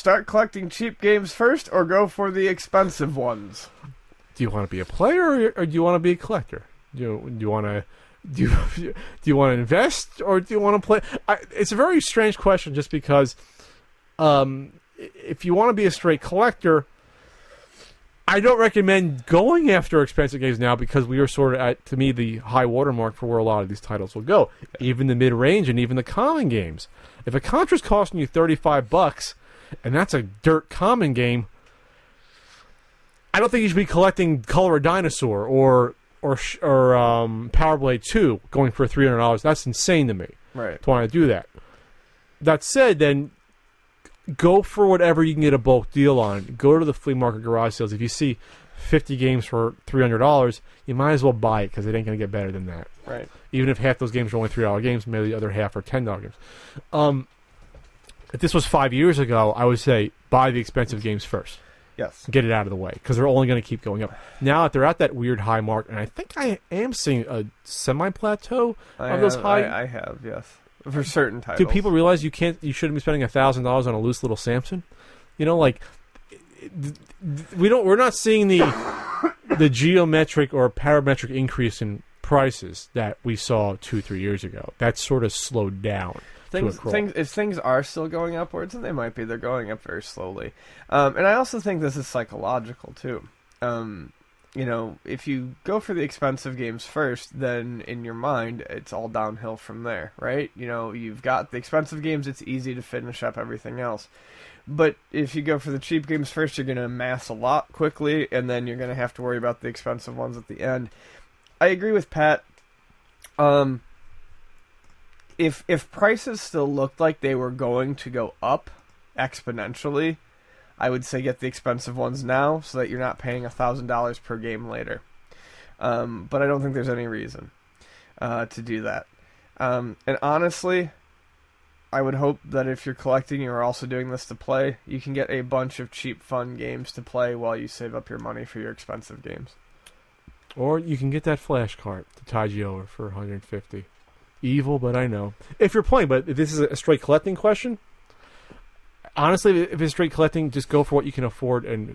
Start collecting cheap games first, or go for the expensive ones? Do you want to be a player, or do you want to be a collector? Do you want to do you want to invest, or do you want to play? It's a very strange question, just because if you want to be a straight collector, I don't recommend going after expensive games now, because we are sort of at, to me, the high watermark for where a lot of these titles will go. Even the mid-range and even the common games. If a Contra's costing you $35, and that's a dirt common game, I don't think you should be collecting Color a Dinosaur or Power Blade 2 going for $300. That's insane to me. Right. To want to do that. That said, then go for whatever you can get a bulk deal on. Go to the flea market garage sales. If you see 50 games for $300, you might as well buy it, because it ain't going to get better than that. Right. Even if half those games are only $3 games, maybe the other half are $10 games. If this was 5 years ago, I would say buy the expensive games first. Yes. Get it out of the way, because they're only going to keep going up. Now that they're at that weird high mark, and I think I am seeing a semi-plateau of those high... I have, yes. For certain titles. Do people realize you shouldn't be spending $1,000 on a loose little Samson? You know, like, we're not seeing the geometric or parametric increase in prices that we saw 2-3 years ago. That's sort of slowed down. If things are still going upwards, and they might be, they're going up very slowly. And I also think this is psychological, too. If you go for the expensive games first, then in your mind, it's all downhill from there, right? You've got the expensive games, it's easy to finish up everything else. But if you go for the cheap games first, you're going to amass a lot quickly, and then you're going to have to worry about the expensive ones at the end. I agree with Pat. If prices still looked like they were going to go up exponentially, I would say get the expensive ones now, so that you're not paying $1,000 per game later. But I don't think there's any reason to do that. And honestly, I would hope that if you're collecting, you're also doing this to play, you can get a bunch of cheap, fun games to play while you save up your money for your expensive games. Or you can get that flash cart to tide you over for $150. Evil, but I know. If you're playing, but if this is a straight collecting question, honestly, if it's straight collecting, just go for what you can afford, and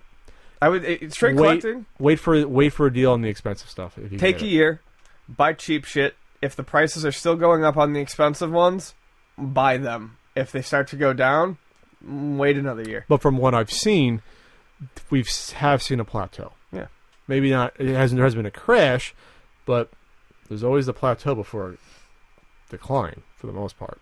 collecting. Wait for a deal on the expensive stuff. If you take a year, buy cheap shit. If the prices are still going up on the expensive ones, buy them. If they start to go down, wait another year. But from what I've seen, we have seen a plateau. Yeah, maybe not. There hasn't been a crash, but there's always the plateau before decline for the most part.